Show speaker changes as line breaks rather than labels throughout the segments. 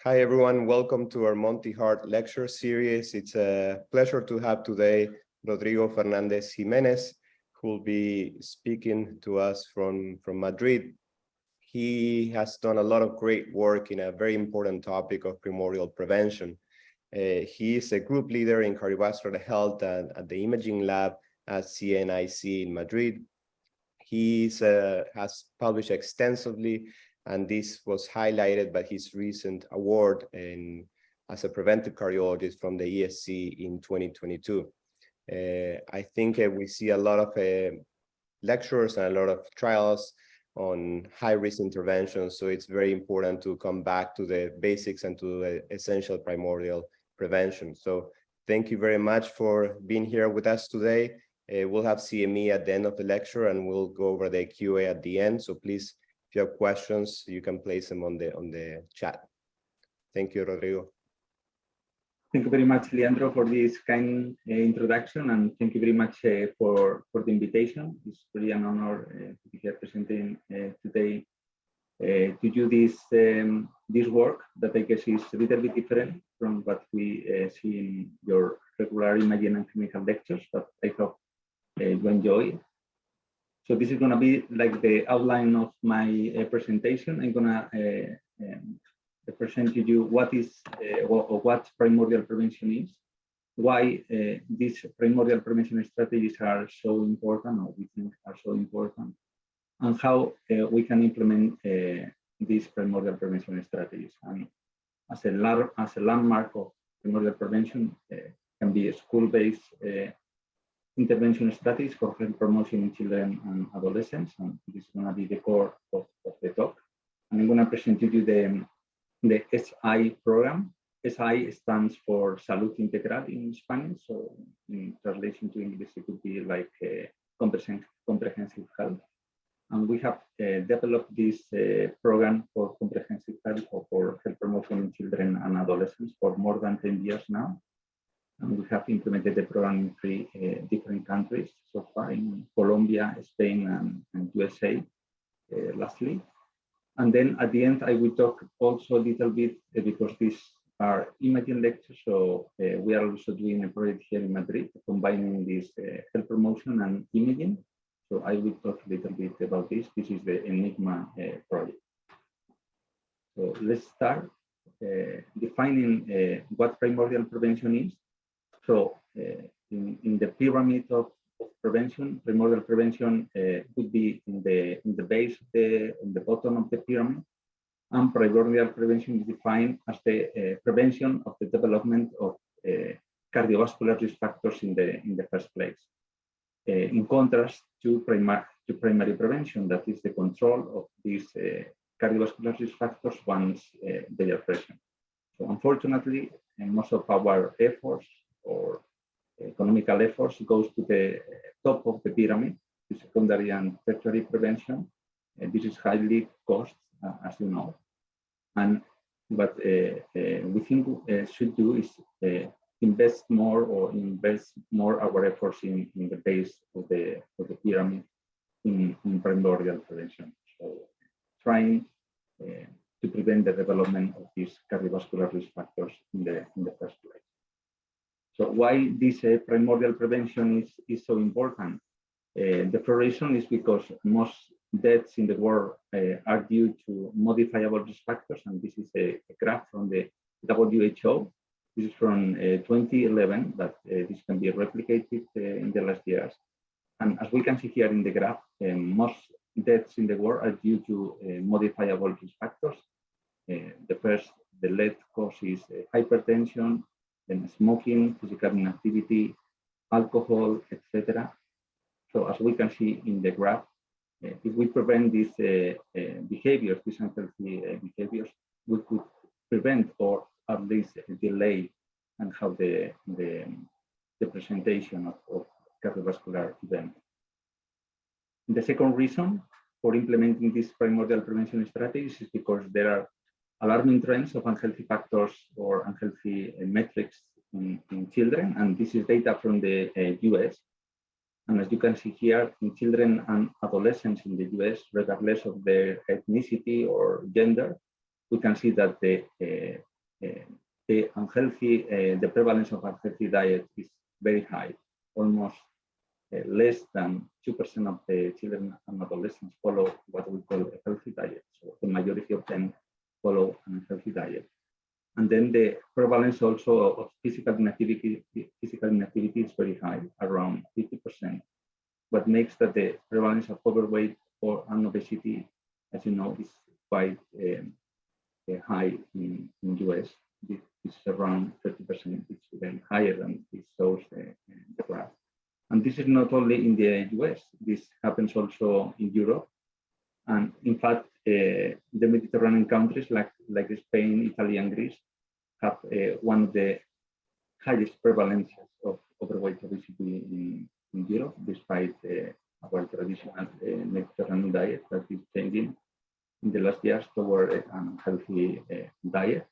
Hi, everyone. Welcome to our Monty Hart lecture series. It's a pleasure to have today Rodriguez Fernandez Jimenez, who will be speaking to us from Madrid. He has done a lot of great work in a very important topic of primordial prevention. He is a group leader in cardiovascular health at the imaging lab at CNIC in Madrid. He has published extensively, and this was highlighted by his recent award as a preventive cardiologist from the ESC in 2022. I think we see a lot of lectures and a lot of trials on high-risk interventions, so it's very important to come back to the basics and to the essential primordial prevention. So thank you very much for being here with us today. We'll have CME at the end of the lecture, and we'll go over the QA at the end. So please, if you have questions, you can place them on the chat. Thank you, Rodrigo.
Thank you very much, Leandro, for this kind introduction, and thank you very much for the invitation. It's really an honor to be here presenting today to do this work that I guess is a little bit different from what we see in your regular imaging and clinical lectures, but I hope you enjoy. So this is going to be like the outline of my presentation. I'm going to present to you what is what primordial prevention is, why these primordial prevention strategies are so important, or we think are so important, and how we can implement these primordial prevention strategies. And as a landmark of primordial prevention can be school-based intervention strategies for health promotion in children and adolescents, and this is going to be the core of the talk. And I'm going to present to you the SI program. SI stands for Salud Integral in Spanish, so in translation to English it would be like comprehensive health. And we have developed this program for comprehensive health or for health promotion in children and adolescents for more than 10 years now. And we have implemented the program in 3 different countries so far, in Colombia, Spain, and USA lastly. And then at the end, I will talk also a little bit, because these are imaging lectures, so we are also doing a project here in Madrid, combining this health promotion and imaging. So I will talk a little bit about this. This is the Enigma project. So let's start defining what primordial prevention is. So in the pyramid of prevention, primordial prevention would be in the base, in the bottom of the pyramid, and primordial prevention is defined as the prevention of the development of cardiovascular risk factors in the first place. In contrast to primary prevention, that is the control of these cardiovascular risk factors once they are present. So unfortunately, most of our efforts or economical efforts goes to the top of the pyramid, to secondary and tertiary prevention. This is highly cost, as you know. And what we think should do is invest more our efforts in the base of the pyramid in primordial prevention. So trying to prevent the development of these cardiovascular risk factors in the first place. So why this primordial prevention is so important? The first reason is because most deaths in the world are due to modifiable risk factors, and this is a graph from the WHO. This is from 2011, but this can be replicated in the last years. And as we can see here in the graph, most deaths in the world are due to modifiable risk factors. The lead cause is hypertension, then smoking, physical inactivity, alcohol, etc. So as we can see in the graph, if we prevent these behaviors, these unhealthy behaviors, we could prevent or at least delay and have the presentation of cardiovascular events. The second reason for implementing these primordial prevention strategies is because there are alarming trends of unhealthy factors or unhealthy metrics in children, and this is data from the US. And as you can see here, in children and adolescents in the US, regardless of their ethnicity or gender, we can see that the the prevalence of unhealthy diet is very high. Almost less than 2% of the children and adolescents follow what we call a healthy diet. So the majority of them follow an unhealthy diet. And then the prevalence also of physical inactivity is very high, around 50%. What makes that the prevalence of overweight or obesity, as you know, is quite high in US. It's around 30%. It's even higher than it shows the graph. And this is not only in the US. This happens also in Europe. And in fact, the Mediterranean countries like Spain, Italy, and Greece have one of the highest prevalences of overweight obesity in Europe, despite our traditional Mediterranean diet that is changing in the last years toward an healthy diet.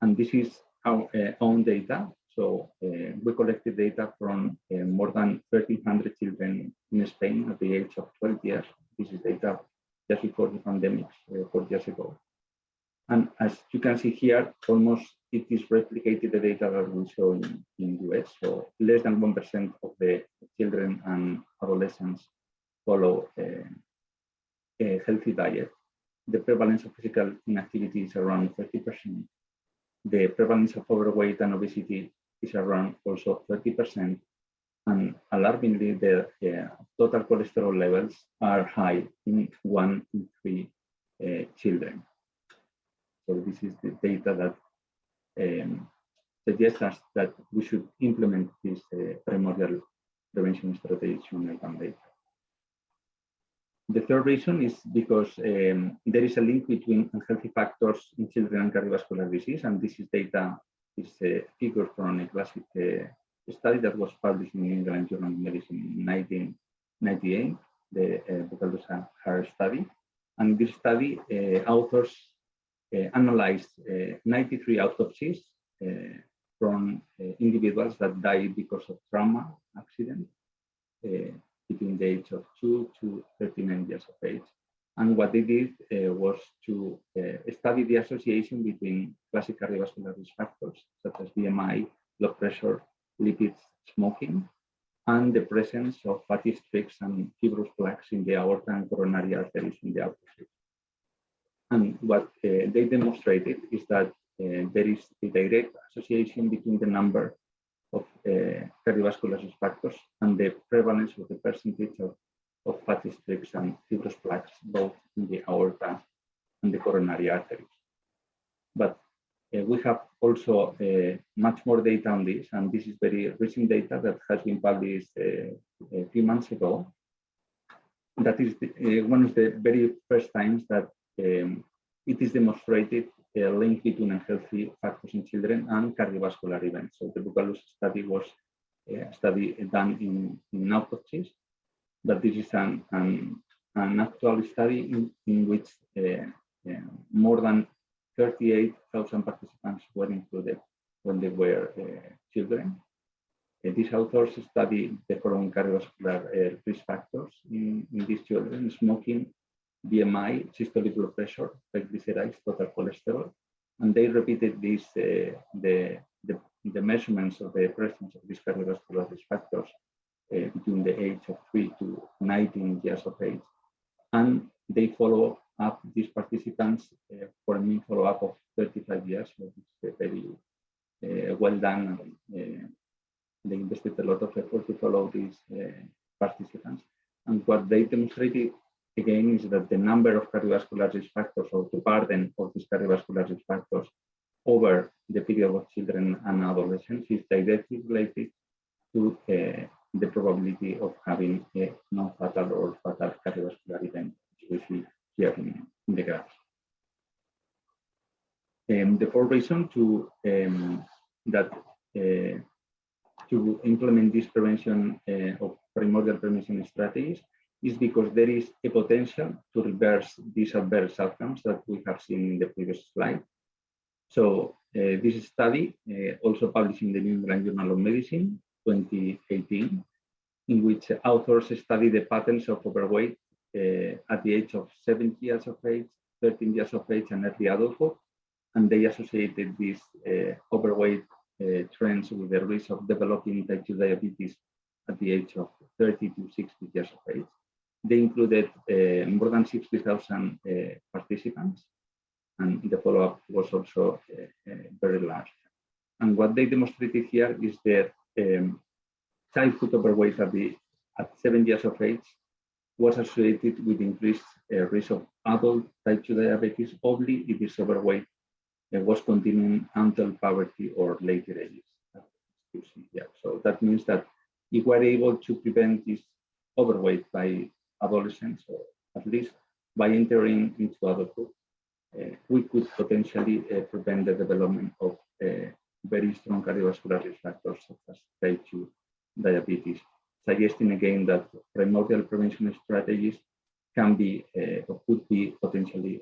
And this is our own data. So we collected data from more than 1,300 children in Spain at the age of 12 years. This is data just before the pandemic, 4 years ago. And as you can see here, almost it is replicated the data that we saw in US. So less than 1% of the children and adolescents follow a healthy diet. The prevalence of physical inactivity is around 30%. The prevalence of overweight and obesity is around also 30%. And alarmingly, the total cholesterol levels are high in 1 in 3 children. So this is the data that suggests us that we should implement this primordial prevention strategy on urban data. The third reason is because there is a link between unhealthy factors in children and cardiovascular disease, and this is data, is a figure from a classic study that was published in the England Journal of Medicine in 1998, the Buchalus-Hare study. And this study, authors analyzed 93 autopsies from individuals that died because of trauma, accident, between the age of 2 to 39 years of age. And what they did was to study the association between classic cardiovascular risk factors, such as BMI, blood pressure, lipids, smoking, and the presence of fatty streaks and fibrous plaques in the aorta and coronary arteries in the autopsy. And what they demonstrated is that there is a direct association between the number of cardiovascular risk factors and the prevalence of the percentage of fatty streaks and fibrous plaques, both in the aorta and the coronary arteries. But we have also much more data on this, and this is very recent data that has been published a few months ago. That is one of the very first times that it is demonstrated a link between unhealthy factors in children and cardiovascular events. So the Buchalus study was a study done in autopsies, but this is an actual study in which more than 38,000 participants were included when they were children. These authors studied the following cardiovascular risk factors in these children: smoking, BMI, systolic blood pressure, triglycerides, total cholesterol, and they repeated this the measurements of the presence of these cardiovascular risk factors between the age of 3 to 19 years of age, and they follow up these participants for a mean follow-up of 35 years. So it's very well done. They invested a lot of effort to follow these participants, and what they demonstrated again is that the number of cardiovascular risk factors, or the burden of these cardiovascular risk factors over the period of children and adolescents, is directly related to the probability of having a non-fatal or fatal cardiovascular event, which we see here in the graph. The fourth reason to implement this prevention of primordial prevention strategies is because there is a potential to reverse these adverse outcomes that we have seen in the previous slide. So this study, also published in the New England Journal of Medicine, 2018, in which authors studied the patterns of overweight at the age of 7 years of age, 13 years of age, and early adulthood. and they associated these overweight trends with the risk of developing type 2 diabetes at the age of 30 to 60 years of age. They included more than 60,000 participants, and the follow-up was also very large. And what they demonstrated here is that childhood overweight at 7 years of age was associated with increased risk of adult type 2 diabetes only if this overweight was continuing until puberty or later ages. Yeah. So that means that if we're able to prevent this overweight by adolescents, or at least by entering into adulthood, we could potentially prevent the development of very strong cardiovascular risk factors such as type 2 diabetes, suggesting again that primordial prevention strategies can be or could be potentially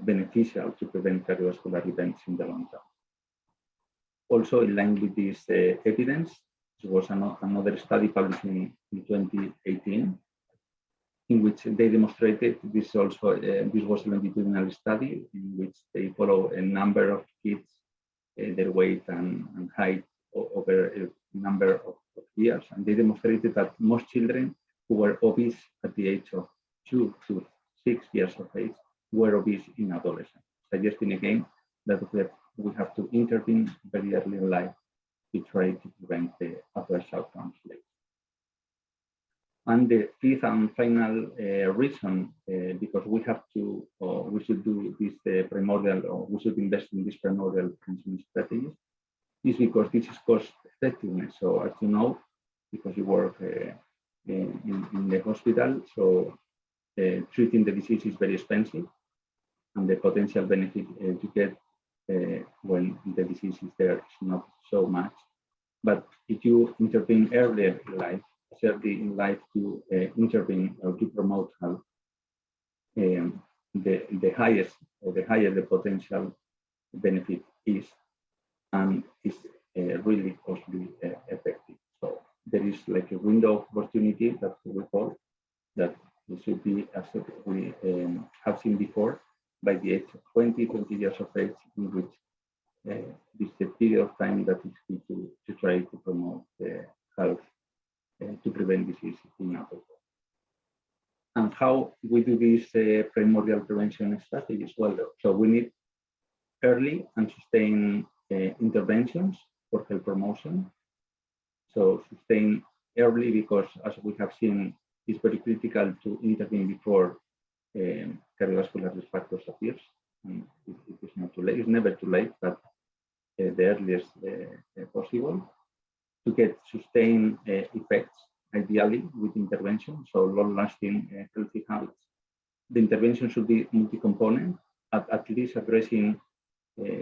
beneficial to prevent cardiovascular events in the long term. Also, in line with this evidence, there was another study published in 2018, in which they demonstrated this also. This was a longitudinal study in which they follow a number of kids, their weight and height over a number of years, and they demonstrated that most children who were obese at the age of 2 to 6 years of age were obese in adolescence, suggesting again that we have to intervene very early in life to try to prevent the adverse outcomes later. And the fifth and final reason, because we have to, or we should do this primordial, or we should invest in this primordial prevention strategies, is because this is cost effectiveness. So as you know, because you work in the hospital, so treating the disease is very expensive, and the potential benefit to get when the disease is there is not so much. But if you intervene earlier in life, certainly in life to intervene or to promote health, the highest or the higher the potential benefit is, and is really costly effective. So there is like a window of opportunity that we call that it should be, as we have seen before, by the age of 20 years of age, in which this is the period of time that is key to try to promote health to prevent disease in adulthood. And how we do these primordial prevention strategies? Well, so we need early and sustained interventions for health promotion. So sustain early, because as we have seen, it's very critical to intervene before cardiovascular risk factors appears. And it is not too late. It's never too late, but the earliest possible, to get sustained effects, ideally with intervention, so long-lasting healthy habits. The intervention should be multi-component, at least addressing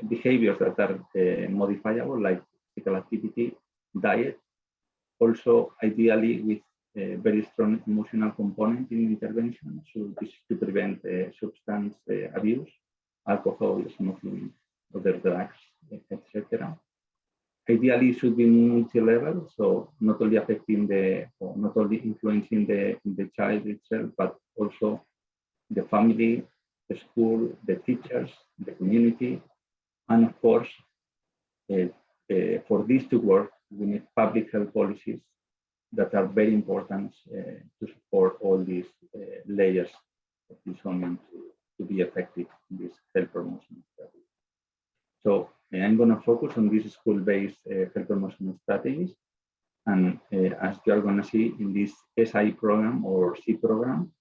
behaviors that are modifiable, like physical activity, diet. Also, ideally with a very strong emotional component in intervention, so this is to prevent substance abuse, alcohol, smoking, other drugs, etc. Ideally, it should be multi-level, so not only affecting or not only influencing the child itself, but also the family, the school, the teachers, the community, and of course, for this to work, we need public health policies that are very important to support all these layers of this onion to be effective in this health promotion strategy. So I'm going to focus on these school-based health promotion strategies. And as you are going to see in this SI program or C program,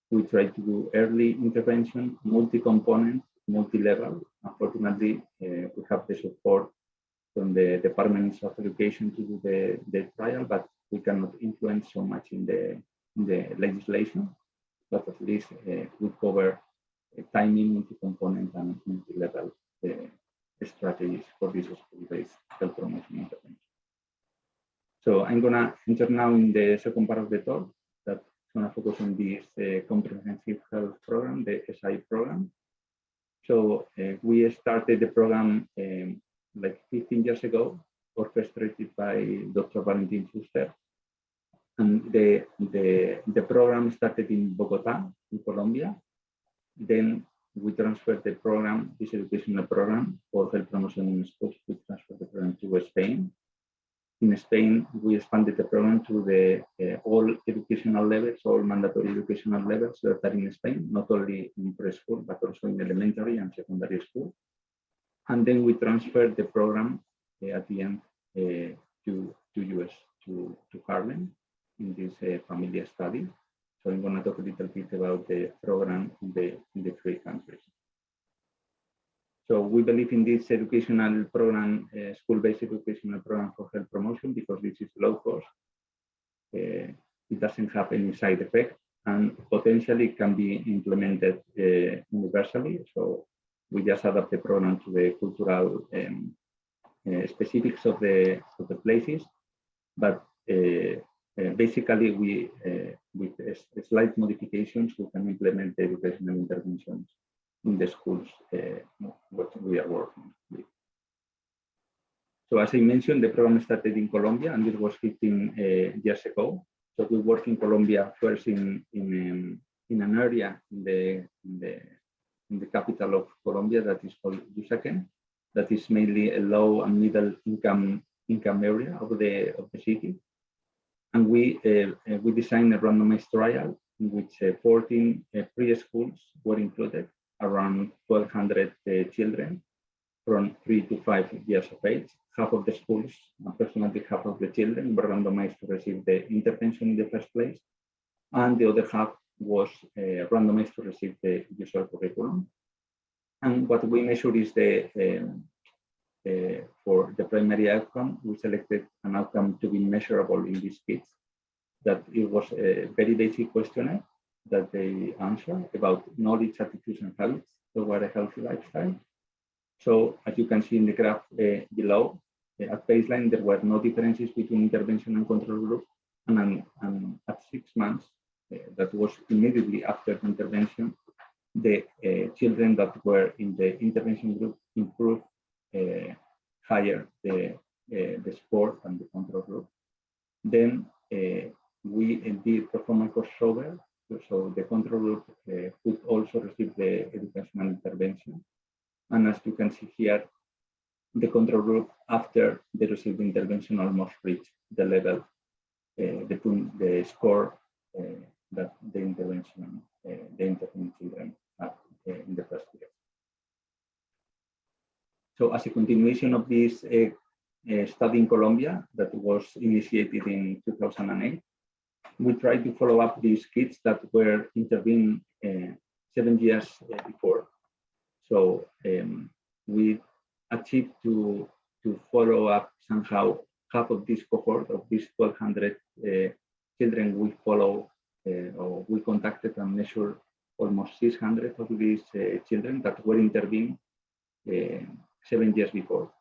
we try to do early intervention, multi-component, multi-level. Unfortunately, we have the support from the Department of Education to do the trial, but we cannot influence so much in the legislation. But at least we cover timing, multi-component, and multi-level strategies for this school-based health promotion intervention. So I'm going to enter now in the second part of the talk that's going to focus on this comprehensive health program, the SI program. So we started the program like 15 years ago, orchestrated by Dr. Valentin Fuster. And the program started in Bogota, in Colombia. Then we transferred the program, this educational program for health promotion in schools, we transferred the program to Spain. In Spain, we expanded the program to the all educational levels, all mandatory educational levels that are in Spain, not only in preschool, but also in elementary and secondary school. And then we transferred the program at the end to US, to Harlem in this FAMILIA study. So I'm going to talk a little bit about the program in the three countries. So we believe in this educational program, school-based educational program for health promotion, because this is low cost. It doesn't have any side effect, and potentially can be implemented universally. So we just adapt the program to the cultural specifics of the places, but basically we with slight modifications we can implement the educational interventions in the schools what we are working with. So as I mentioned, the program started in Colombia, and it was 15 years ago. So we worked in Colombia first in an area in the capital of Colombia that is called Usaquén, that is mainly a low and middle income area of the city. And we designed a randomized trial in which 14 preschools were included, around 1,200 children from 3 to 5 years of age. Half of the schools, approximately half of the children, were randomized to receive the intervention in the first place, and the other half was randomized to receive the usual curriculum. And what we measure is for the primary outcome, we selected an outcome to be measurable in these kids, that it was a very basic questionnaire that they answer about knowledge, attitudes, and habits toward a healthy lifestyle. So as you can see in the graph below, at baseline, there were no differences between intervention and control group. And at 6 months, that was immediately after the intervention, the children that were in the intervention group improved higher the score than the control group. Then we did perform a crossover. So the control group could also receive the educational intervention. And as you can see here, the control group, after they received intervention, almost reached the level, the score that the intervention children had in the first year. So as a continuation of this study in Colombia that was initiated in 2008, we tried to follow up these kids that were intervened 7 years before. So we achieved to follow up somehow half of this cohort of these 1,200 children. We follow or we contacted and measured almost 600 of these children that were intervened 7 years before.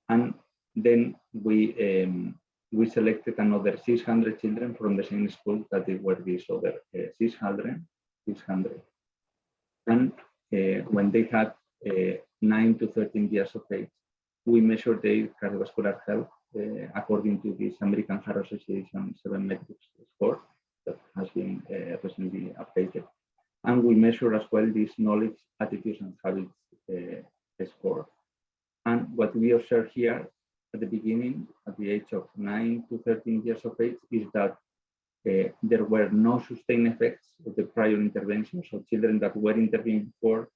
And then we selected another 600 children from the same school that they were these other 600. And when they had 9 to 13 years of age, we measured their cardiovascular health according to this American Heart Association 7 metrics score that has been recently updated. And we measure as well this knowledge, attitudes, and habits score. And what we observe here at the beginning, at the age of 9 to 13 years of age, is that there were no sustained effects of the prior intervention. So children that were intervened before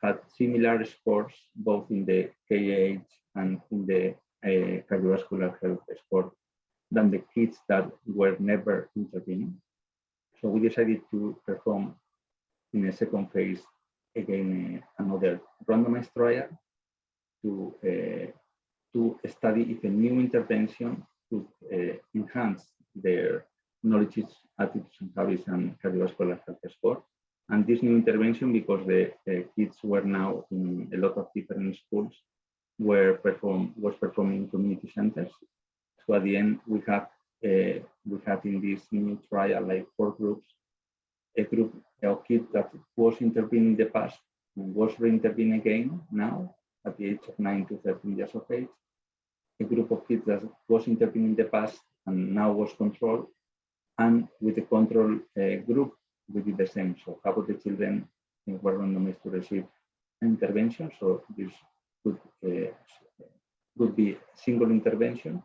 had similar scores, both in the KH and in the cardiovascular health score, than the kids that were never intervened. So we decided to perform in a second phase, again, another randomized trial to study if a new intervention could enhance their knowledge, attitudes, and habits, and cardiovascular health score. And this new intervention, because the kids were now in a lot of different schools, was performing in community centers. So at the end, we had in this new trial like 4 groups. A group of kids that was intervened in the past and was reintervened again now at the age of 9 to 13 years of age. A group of kids that was intervened in the past and now was controlled. And with the control group, we did the same. So half of the children were randomized to receive intervention. So this would be single intervention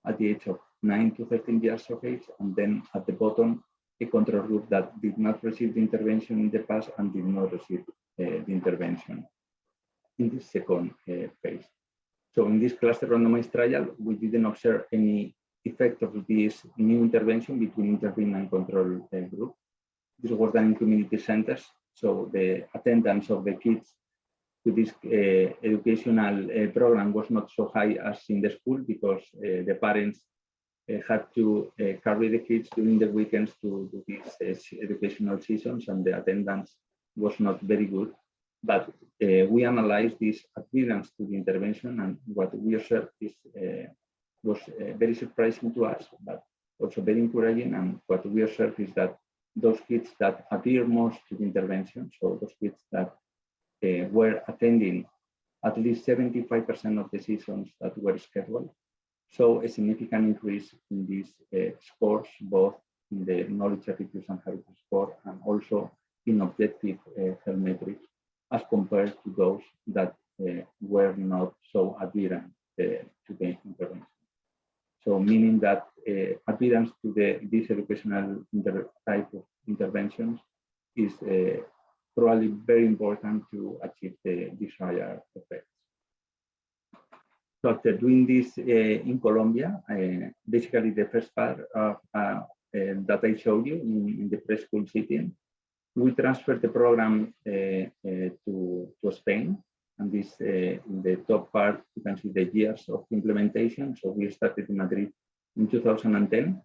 at the age of 9 to 13 years of age, and then at the bottom, a control group that did not receive the intervention in the past and did not receive the intervention in the second phase. So in this cluster randomized trial, we didn't observe any effect of this new intervention between intervened and control group. This was done in community centers, so the attendance of the kids to this educational program was not so high as in the school, because the parents had to carry the kids during the weekends to do these educational seasons, and the attendance was not very good. But we analyzed this adherence to the intervention, and what we observed is was very surprising to us, but also very encouraging. And what we observed is that those kids that adhere most to the intervention, so those kids that were attending at least 75% of the seasons that were scheduled, so a significant increase in these scores, both in the knowledge, attitudes, and habits score, and also in objective health metrics, as compared to those that were not so adherent to the intervention. So meaning that adherence to this educational type of interventions is probably very important to achieve the desired effects. So after doing this in Colombia, basically the first part that I showed you in the preschool setting, we transferred the program to Spain. And this, in the top part, you can see the years of implementation. So we started in Madrid in 2010.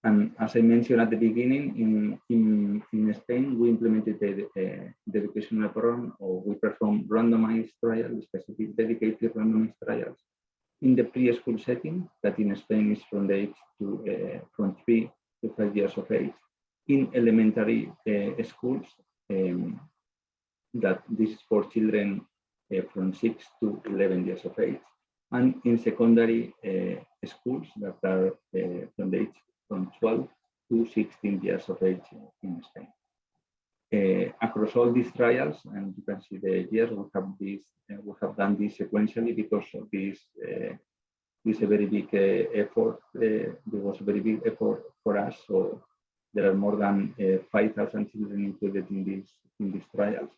And as I mentioned at the beginning, in Spain, we implemented the educational program, or we performed randomized trials, specific dedicated randomized trials in the preschool setting, that in Spain is from the age to from 3 to 5 years of age, in elementary schools, that this is for children from 6 to 11 years of age, and in secondary schools that are from the age from 12 to 16 years of age in Spain. Across all these trials, and you can see the years, we have done this sequentially because of this a very big effort. There was a very big effort for us. So there are more than 5,000 children included in these trials,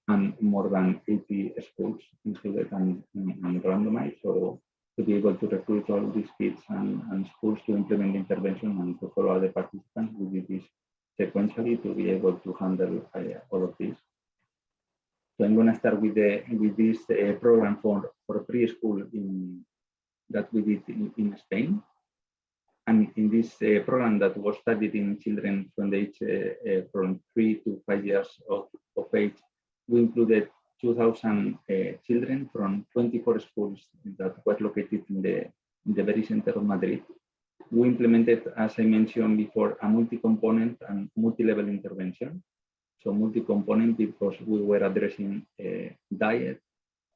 and more than 80 schools included and randomized. So to be able to recruit all these kids and schools to implement the intervention and to follow other participants, we did this sequentially to be able to handle all of this. So I'm going to start with this program for preschool that we did in Spain. And in this program that was studied in children from the age from 3 to 5 years of age, we included 2,000 children from 24 schools that were located in the very center of Madrid. We implemented, as I mentioned before, a multi-component and multi-level intervention. So multi-component because we were addressing diet,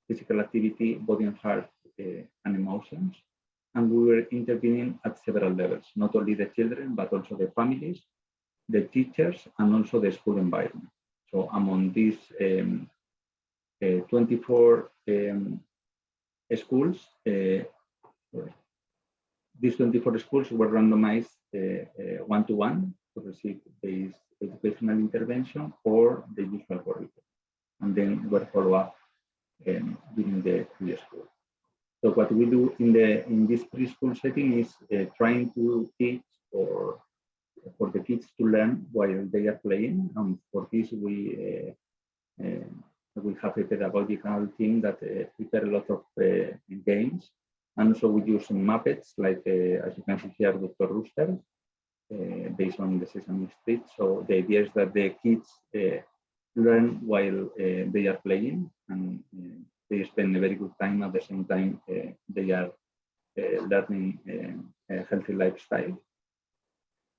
physical activity, body and heart, and emotions. And we were intervening at several levels, not only the children, but also the families, the teachers, and also the school environment. So among these 24 schools, these 24 schools were randomized one-to-one to receive this educational intervention or the usual curriculum, and then were follow up during the preschool. So what we do in this preschool setting is trying to teach or for the kids to learn while they are playing. And for this, we have a pedagogical team that prepare a lot of games. And also we use some Muppets, like as you can see here, Dr. Rooster, based on the Sesame Street. So the idea is that the kids learn while they are playing, and they spend a very good time. At the same time, they are learning a healthy lifestyle.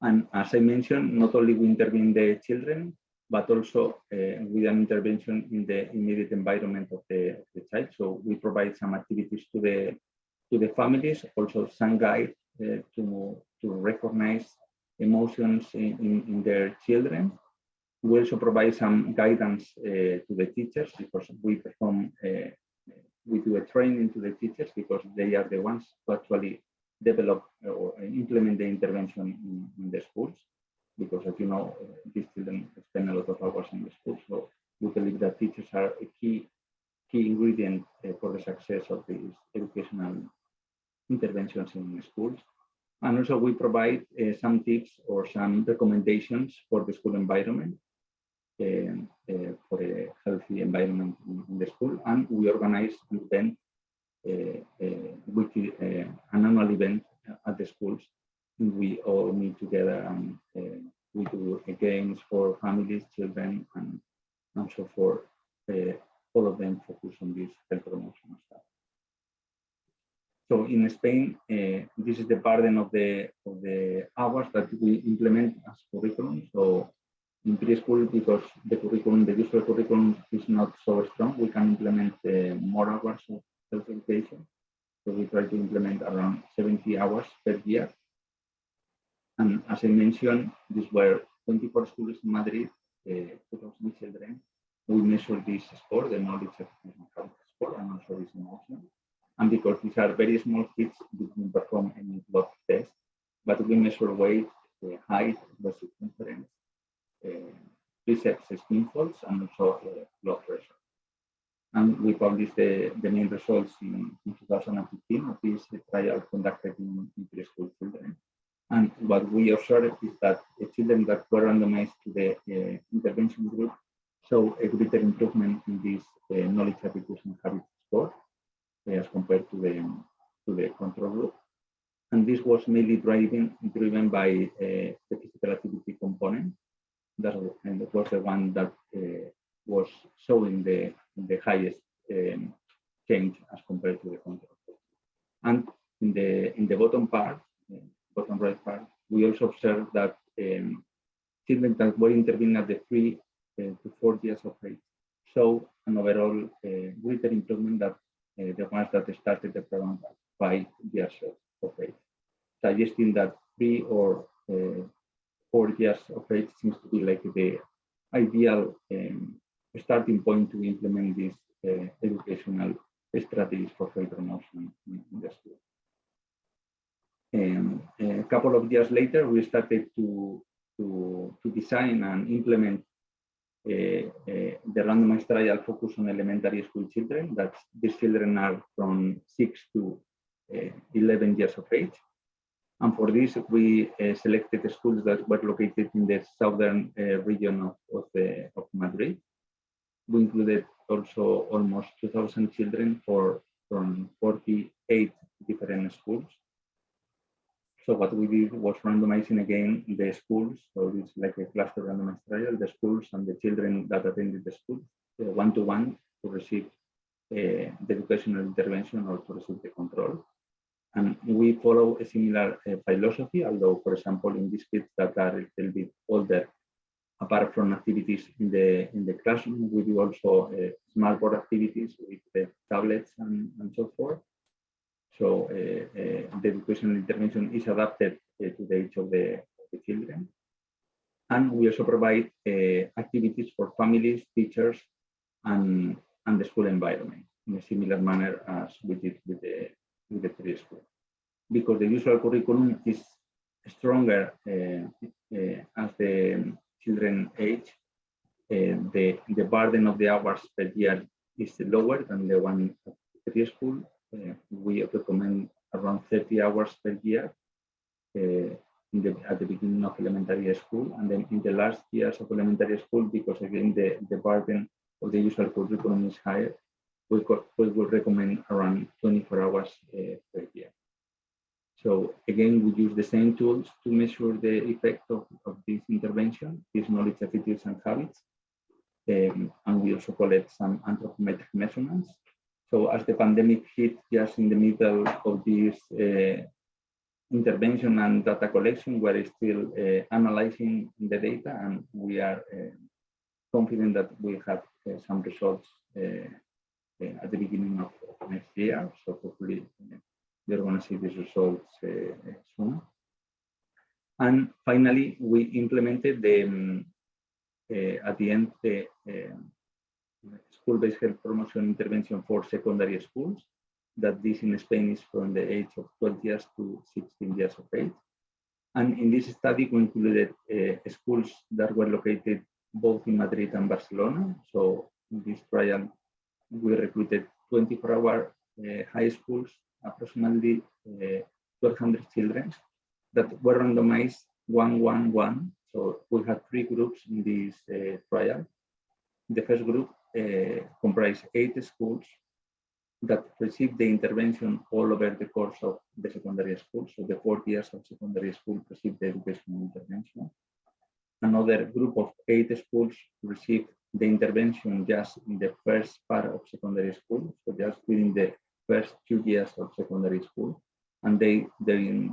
And as I mentioned, not only we intervene the children, but also with an intervention in the immediate environment of the child. So we provide some activities to the families, also some guide to recognize emotions in their children, We also provide some guidance to the teachers because we do a training to the teachers because they are the ones who actually develop or implement the intervention in the schools. Because as you know, these children spend a lot of hours in the school. So we believe that teachers are a key ingredient for the success of these educational interventions in schools. And also we provide some tips or some recommendations for the school environment, for a healthy environment in the school. And we organize an event, an annual event at the schools. We all meet together and we do games for families, children, and also for all of them focus on this health promotion stuff. So in Spain, this is the burden of the hours that we implement as curriculum. So in preschool, because the usual curriculum is not so strong, we can implement more hours of health education. So we try to implement around 70 hours per year. And as I mentioned, these were 24 schools in Madrid, 2,000 children. We measure this score, the knowledge acquisition score, and also this emotion. And because these are very small kids, we can perform any blood test, but we measure weight, height, the circumference, biceps, skin folds, and also blood pressure. And we published the main results in 2015 of this trial conducted in preschool children. And what we observed is that the children that were randomized to the intervention group show a greater improvement in this knowledge acquisition habit score as compared to the control group. And this was mainly driven by the physical activity component. That was the one that was showing the highest change as compared to the control group. And in the bottom part, bottom right part, we also observed that children that were intervened at the 3 to 4 years of age show an overall greater improvement than the ones that started the program at 5 years of age, suggesting that 3 or 4 years of age seems to be like the ideal starting point to implement these educational strategies for health promotion in the school. A couple of years later, we started to design and implement the randomized trial focus on elementary school children. That these children are from 6 to 11 years of age. And for this, we selected the schools that were located in the southern region of Madrid. We included also almost 2,000 children from 48 different schools. So what we did was randomizing again the schools. So it's like a cluster randomized trial, the schools and the children that attended the school, one-to-one to receive the educational intervention or to receive the control. And we follow a similar philosophy, although, for example, in these kids that are a little bit older, apart from activities in the classroom, we do also smart board activities with tablets and so forth. So the educational intervention is adapted to the age of the children. And we also provide activities for families, teachers, and the school environment in a similar manner as we did with the preschool. Because the usual curriculum is stronger as the children age, the burden of the hours per year is lower than the one at preschool. We recommend around 30 hours per year at the beginning of elementary school, and then in the last years of elementary school, because again the burden of the usual curriculum is higher, we will recommend around 24 hours per year. So again, we use the same tools to measure the effect of this intervention, these knowledge attitudes and habits, and we also collect some anthropometric measurements. So as the pandemic hit just in the middle of this intervention and data collection, we're still analyzing the data, and we are confident that we have some results at the beginning of next year. So hopefully you're going to see these results soon. And finally, we implemented at the end, the school-based health promotion intervention for secondary schools, that this in Spain is from the age of 12 years to 16 years of age. And in this study, we included schools that were located both in Madrid and Barcelona. So in this trial, we recruited 24-hour high schools, approximately 1,200 children that were randomized 1-1-1. So we had 3 groups in this trial. The first group comprised 8 schools that received the intervention all over the course of the secondary school. So the 4 years of secondary school received the educational intervention. Another group of 8 schools received the intervention just in the first part of secondary school, so just within the first 2 years of secondary school, and they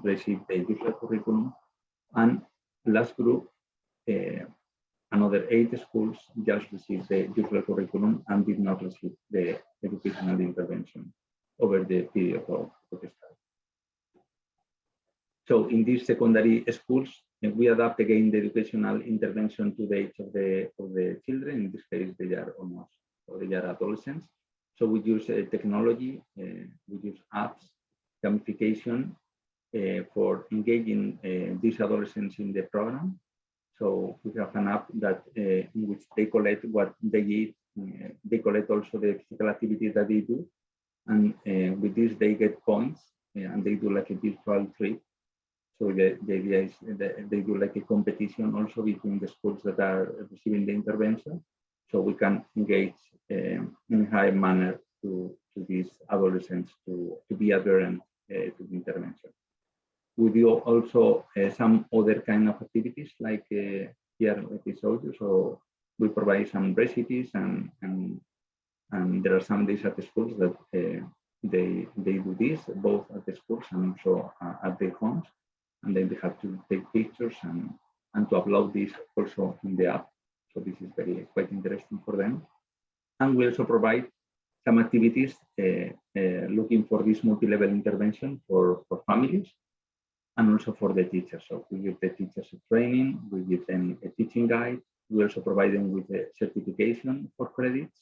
received the usual curriculum. And last group, another 8 schools just received the usual curriculum and did not receive the educational intervention over the period of the study. So in these secondary schools, we adapt again the educational intervention to the age of the children. In this case, they are adolescents. So we use technology, we use apps, gamification for engaging these adolescents in the program. So we have an app that in which they collect what they eat. They collect also the physical activity that they do, and with this they get points, and they do like a virtual trip. So the idea is that they do like a competition also between the schools that are receiving the intervention, so we can engage in a high manner to these adolescents to be adherent to the intervention. We do also some other kind of activities like here, like I showed you. So we provide some recipes, and there are some days at the schools that they do this both at the schools and also at their homes, and then they have to take pictures and to upload this also in the app. So this is quite interesting for them. And we also provide some activities looking for this multi-level intervention for families and also for the teachers. So we give the teachers a training, we give them a teaching guide. We also provide them with a certification for credits.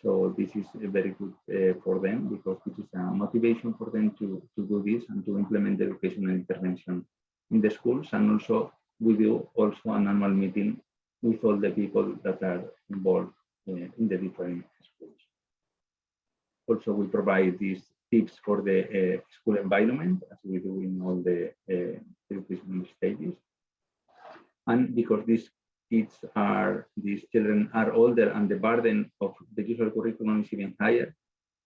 So this is very good for them, because this is a motivation for them to do this and to implement the educational intervention in the schools. And also we do also an annual meeting with all the people that are involved in the different schools. Also, we provide these tips for the school environment, as we do in all the educational stages. And because these children are older and the burden of the usual curriculum is even higher,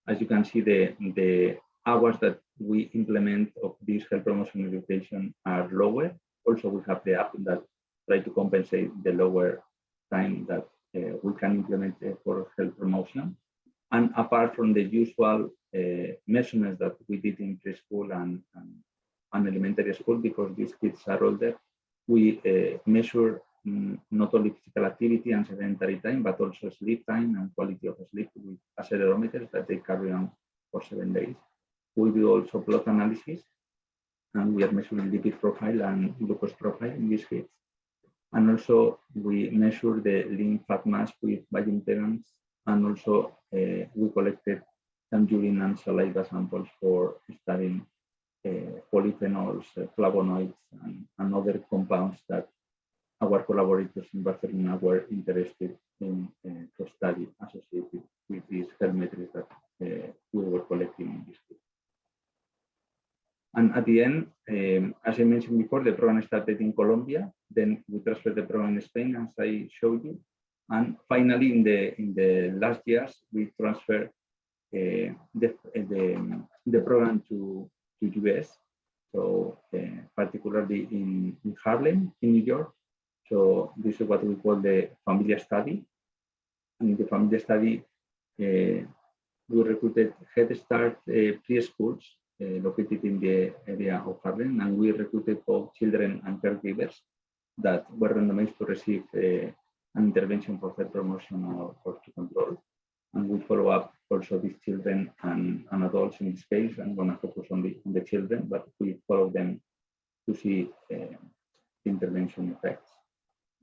as you can see, the hours that we implement of this health promotion education are lower. Also, we have the app that try to compensate the lower time that we can implement for health promotion. And apart from the usual measurements that we did in preschool and elementary school, because these kids are older, we measure not only physical activity and sedentary time, but also sleep time and quality of sleep with accelerometers that they carry on for 7 days. We do also blood analysis, and we are measuring lipid profile and glucose profile in these kids. And also we measure the lean fat mass with bioimpedance, and also we collected some urine and saliva samples for studying polyphenols, flavonoids, and other compounds that our collaborators in Barcelona were interested in to study associated with these health metrics that we were collecting in this group. And at the end, as I mentioned before, the program started in Colombia. Then we transferred the program in Spain, as I showed you. And finally, in the last years, we transferred the program to US. So particularly in Harlem, in New York. So this is what we call the FAMILIA study. And in the FAMILIA study, we recruited Head Start preschools located in the area of Harlem, and we recruited both children and caregivers that were randomized to receive an intervention for health promotion or to control. And we follow up also these children and adults in this case. I'm going to focus on the children, but we follow them to see the intervention effects.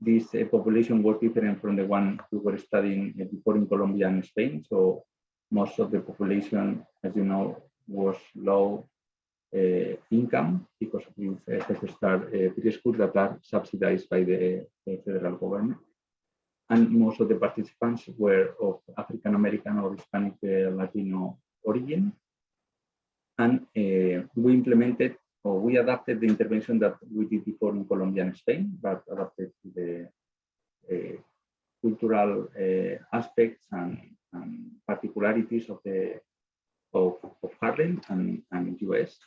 this population was different from the one we were studying before in Colombia and Spain. So most of the population, as you know, was low income because of these Head Start preschool that are subsidized by the federal government. And most of the participants were of African American or Hispanic Latino origin. And we implemented, or we adapted the intervention that we did before in Colombia and Spain, but adapted to the cultural aspects and particularities of Harlem and US.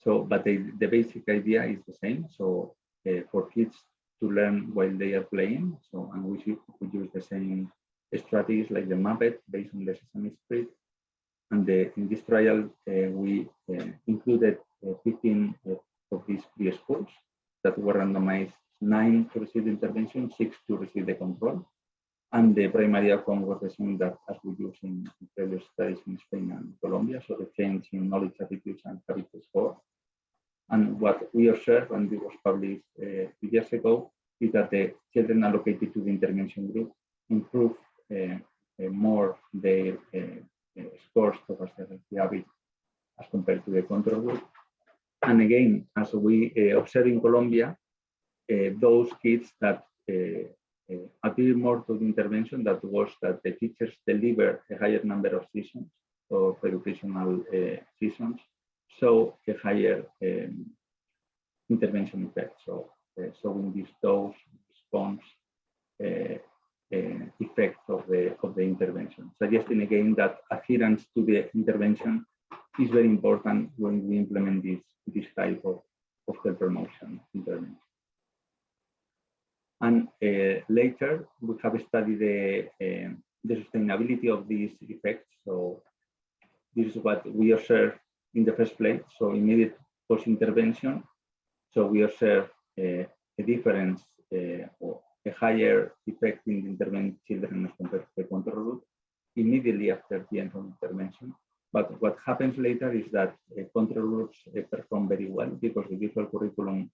So, but the basic idea is the same. So for kids to learn while they are playing, so and we use the same strategies like the Muppet based on the Sesame Street. And in this trial, we included 15 of these preschools that were randomized, 9 to receive the intervention, 6 to receive the control. And the primary outcome was the same that as we use in previous studies in Spain and Colombia, so the change in knowledge, attitudes, and habit score. And what we observed, and it was published 2 years ago, is that the children allocated to the intervention group improved more their scores towards the habit as compared to the control group. And again, as we observe in Colombia, those kids that appeal more to the intervention, that was that the teachers deliver a higher number of sessions of educational sessions, so a higher intervention effect. So showing this dose response effect of the intervention, suggesting again that adherence to the intervention is very important when we implement this type of health promotion intervention. And later, we have studied the sustainability of these effects. So this is what we observe in the first place. So immediate post-intervention. So we observe a difference or a higher effect in the intervened children as compared to the control group immediately after the end of intervention. But what happens later is that control groups perform very well because the visual curriculum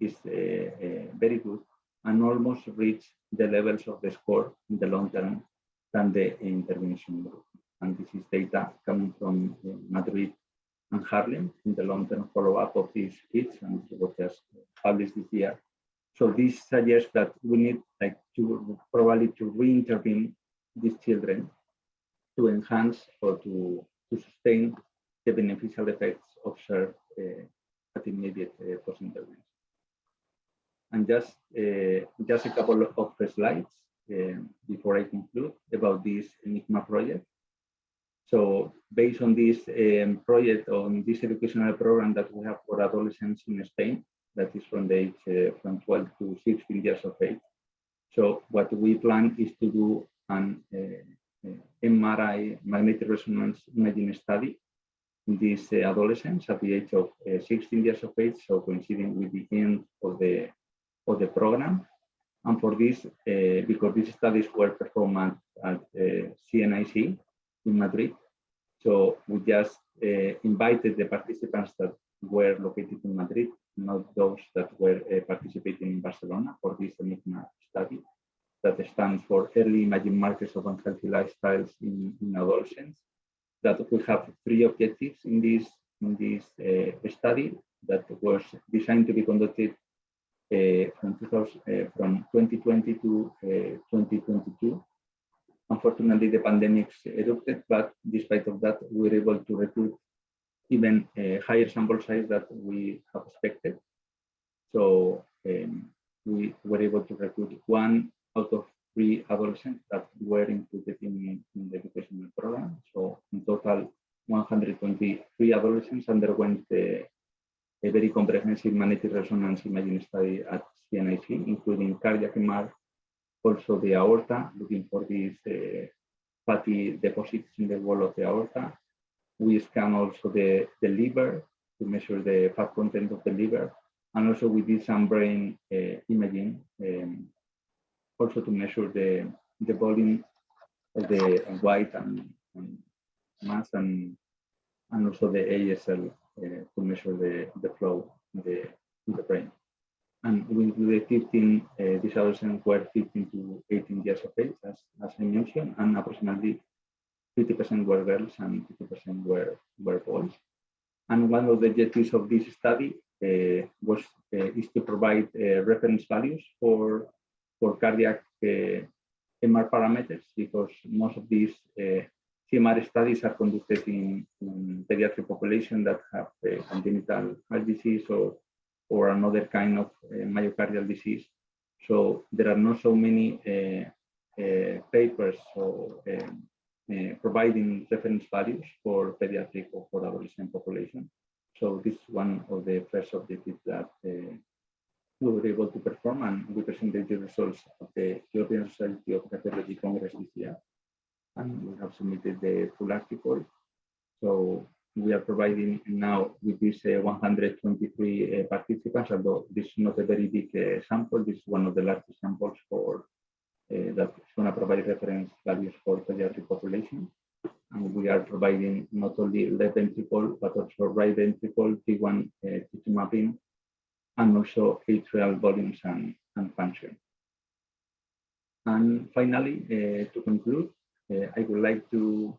is very good and almost reach the levels of the score in the long term than the intervention group. And this is data coming from Madrid and Harlem in the long-term follow-up of these kids, and it was just published this year. So this suggests that we need to probably to re-intervene these children to enhance or to sustain the beneficial effects observed at immediate post-intervention. And just a couple of slides before I conclude about this Enigma project. So based on this project, on this educational program that we have for adolescents in Spain, that is from the age from 12 to 16 years of age. So what we plan is to do an MRI, magnetic resonance imaging study in these adolescents at the age of 16 years of age, so coinciding with the end of the program. And for this, because these studies were performed at CNIC in Madrid, so we just invited the participants that were located in Madrid, not those that were participating in Barcelona for this Enigma study that stands for Early Imaging Markers of Unhealthy Lifestyles in Adolescents. That we have 3 objectives in this study that was designed to be conducted from 2020 to 2022. Unfortunately, the pandemic erupted, but despite of that, we were able to recruit even a higher sample size that we have expected. So we were able to recruit 1 out of 3 adolescents that were included in the educational program. So in total, 123 adolescents underwent a very comprehensive magnetic resonance imaging study at CNIC, including cardiac MR, also the aorta, looking for these fatty deposits in the wall of the aorta. We scan also the liver to measure the fat content of the liver. And also we did some brain imaging, also to measure the volume of the white and mass and also the ASL to measure the flow in the brain. And we included 15, these adolescents were 15 to 18 years of age, as I mentioned, and approximately 50% were girls and 50% were boys. And one of the objectives of this study is to provide reference values for cardiac MR parameters, because most of these CMR studies are conducted in pediatric population that have congenital heart disease or another kind of myocardial disease. So there are not so many papers providing reference values for pediatric or for adolescent population. So this is one of the first objectives that we were able to perform, and we presented the results of the European Society of Cardiology Congress this year. And we have submitted the full article. So we are providing now with these 123 participants, although this is not a very big sample. This is one of the largest samples for that is going to provide reference values for pediatric population. And we are providing not only left ventricle, but also right ventricle, T1 T2 mapping, and also atrial volumes and function. And finally, to conclude, I would like to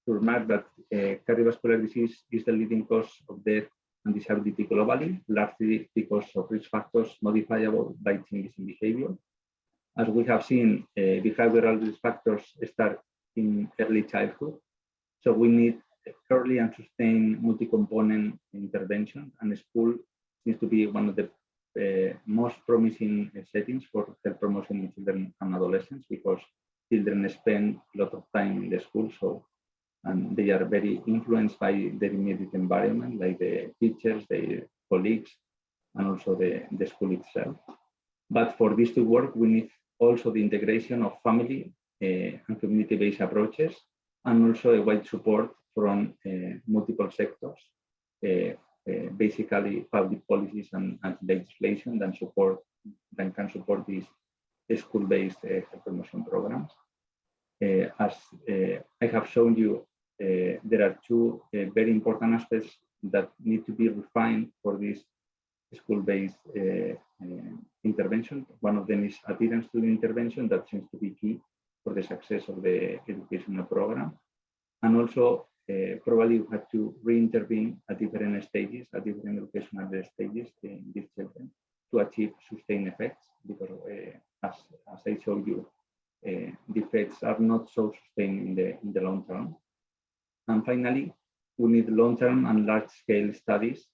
remark that cardiovascular disease is the leading cause of death and disability globally, largely because of risk factors modifiable by changes in behavior. As we have seen, behavioral risk factors start in early childhood. So we need early and sustained multi-component intervention, and school seems to be one of the most promising settings for health promotion in children and adolescents, because children spend a lot of time in the school, and they are very influenced by their immediate environment, like the teachers, their colleagues, and also the school itself. But for this to work, we need also the integration of family and community-based approaches, and also a wide support from multiple sectors, basically public policies and legislation that can support these school-based health promotion programs. As I have shown you, there are two very important aspects that need to be refined for this school-based intervention. One of them is adherence to the intervention. That seems to be key for the success of the educational program. And also, probably you have to re-intervene at different stages, at different educational stages in these children to achieve sustained effects, because as I showed you, the effects are not so sustained in the long term. And finally, we need long-term and large-scale studies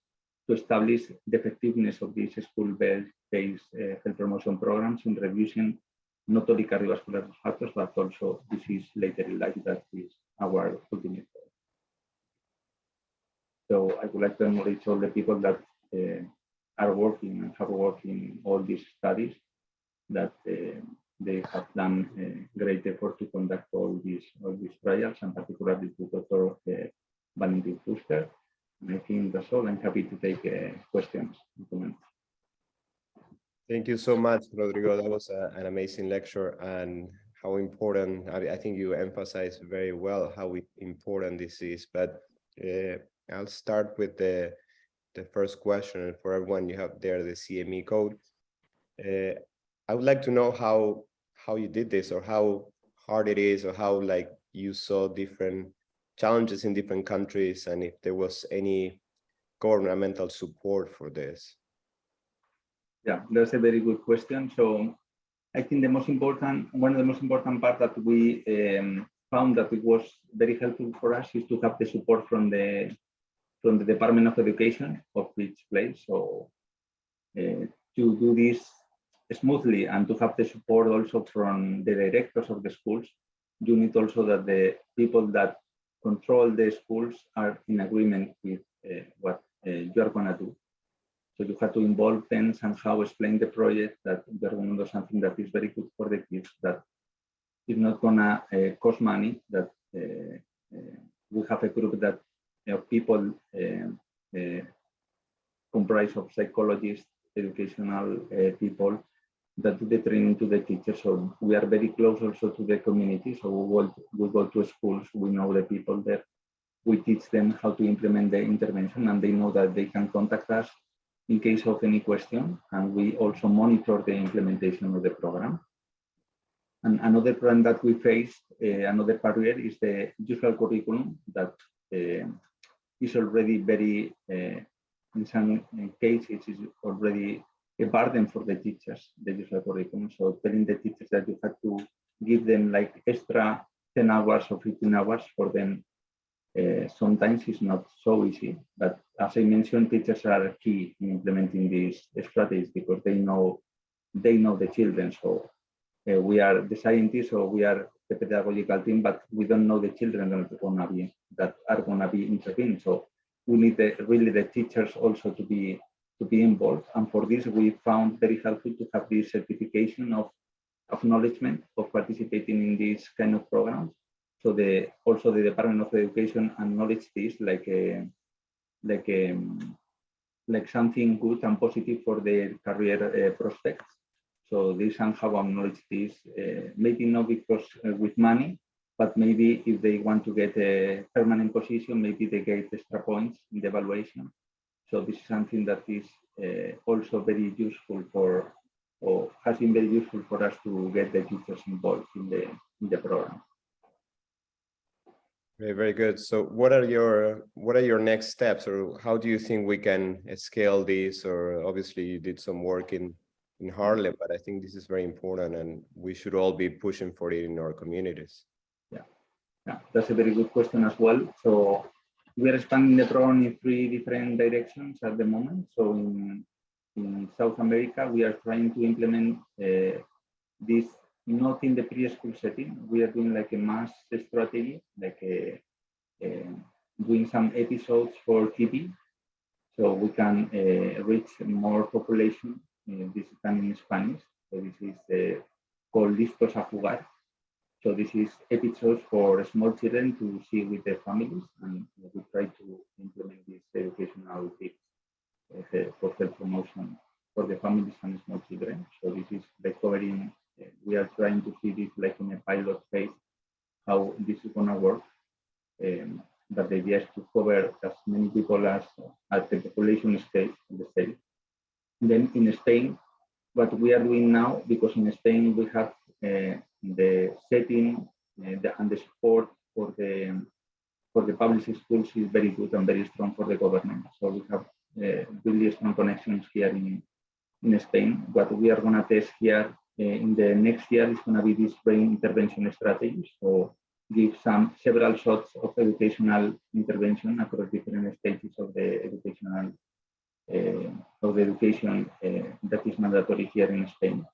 to establish the effectiveness of these school-based health promotion programs in reducing not only cardiovascular factors, but also disease later in life. That is our ultimate goal. So I would like to acknowledge all the people that are working and have worked in all these studies, that they have done a great effort to conduct all these trials, and particularly to Dr. Valentin Fuster. And I think that's all. I'm happy to take questions and comments.
Thank you so much, Rodrigo. That was an amazing lecture, and how important, I think you emphasized very well how important this is. But I'll start with the first question. For everyone, you have there the CME code. I would like to know how you did this, or how hard it is, or how you saw different challenges in different countries, and if there was any governmental support for this.
Yeah, that's a very good question. So I think one of the most important parts that we found that it was very helpful for us is to have the support from the Department of Education of each place. So to do this smoothly and to have the support also from the directors of the schools, you need also that the people that control the schools are in agreement with what you are going to do. So you have to involve them somehow, explain the project, that you're going to do something that is very good for the kids, that is not going to cost money, that we have a group that people comprised of psychologists, educational people that do the training to the teachers. So we are very close also to the community. So we go to schools, we know the people there, we teach them how to implement the intervention, and they know that they can contact us in case of any question, and we also monitor the implementation of the program. And another problem that we face, another barrier, is the usual curriculum that is already very, in some cases, is already a burden for the teachers, the usual curriculum. So telling the teachers that you have to give them like extra 10 hours or 15 hours for them sometimes is not so easy. But as I mentioned, teachers are key in implementing these strategies because they know the children. So we are the scientists, or we are the pedagogical team, but we don't know the children that are gonna be intervened. So we need really the teachers also to be involved. And for this, we found very helpful to have this certification of acknowledgement of participating in these kind of programs. So also the Department of Education acknowledge this like something good and positive for their career prospects. So they somehow acknowledge this, maybe not because with money, but maybe if they want to get a permanent position, maybe they get extra points in the evaluation. So this is something that is also very useful or has been very useful for us to get the teachers involved in the program.
Very, very good. So what are your next steps, or how do you think we can scale this? Or obviously you did some work in Harlem, but I think this is very important and we should all be pushing for it in our communities.
Yeah, that's a very good question as well. So we are expanding the program in 3 different directions at the moment. So in South America, we are trying to implement this not in the preschool setting. We are doing like a mass strategy, like doing some episodes for TV, so we can reach more population. This is done in Spanish. So this is called Listos a Jugar. So this is episodes for small children to see with their families, and we try to implement these educational tips for health promotion for the families and small children. So this is recovering. We are trying to see this like in a pilot phase, how this is going to work. But the idea is to cover as many people as at the population scale in the state. Then in Spain, what we are doing now, because in Spain we have the setting and the support for the public schools is very good and very strong for the government. So we have really strong connections here in Spain. What we are going to test here in the next year is going to be this brain intervention strategy. So give several shots of educational intervention across different stages of the education that is mandatory here in Spain.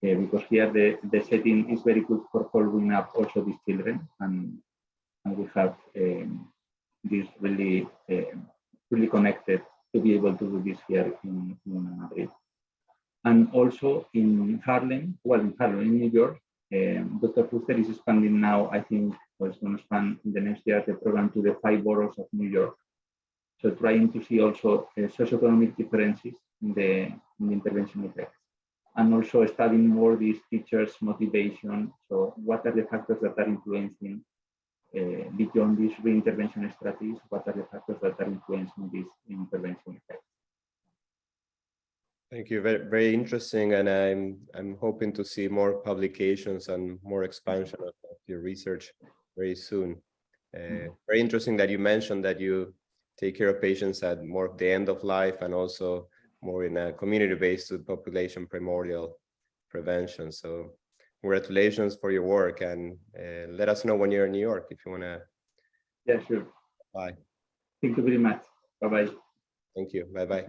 Because here the setting is very good for following up also these children, and we have this really connected to be able to do this here in Madrid. And also in Harlem, in New York, Dr. Fuster is expanding now, I think, or is going to expand in the next year the program to the 5 boroughs of New York. So trying to see also socioeconomic differences in the intervention effects. And also studying more these teachers' motivation. So what are the factors that are influencing beyond these reintervention strategies? What are the factors that are influencing these intervention effects?
Thank you. Very, very interesting, and I'm hoping to see more publications and more expansion of your research very soon. Very interesting that you mentioned that you take care of patients at more of the end of life and also more in a community-based population primordial prevention. So congratulations for your work, and let us know when you're in New York if you want to.
Yeah, sure.
Bye.
Thank you very much. Bye-bye.
Thank you. Bye-bye.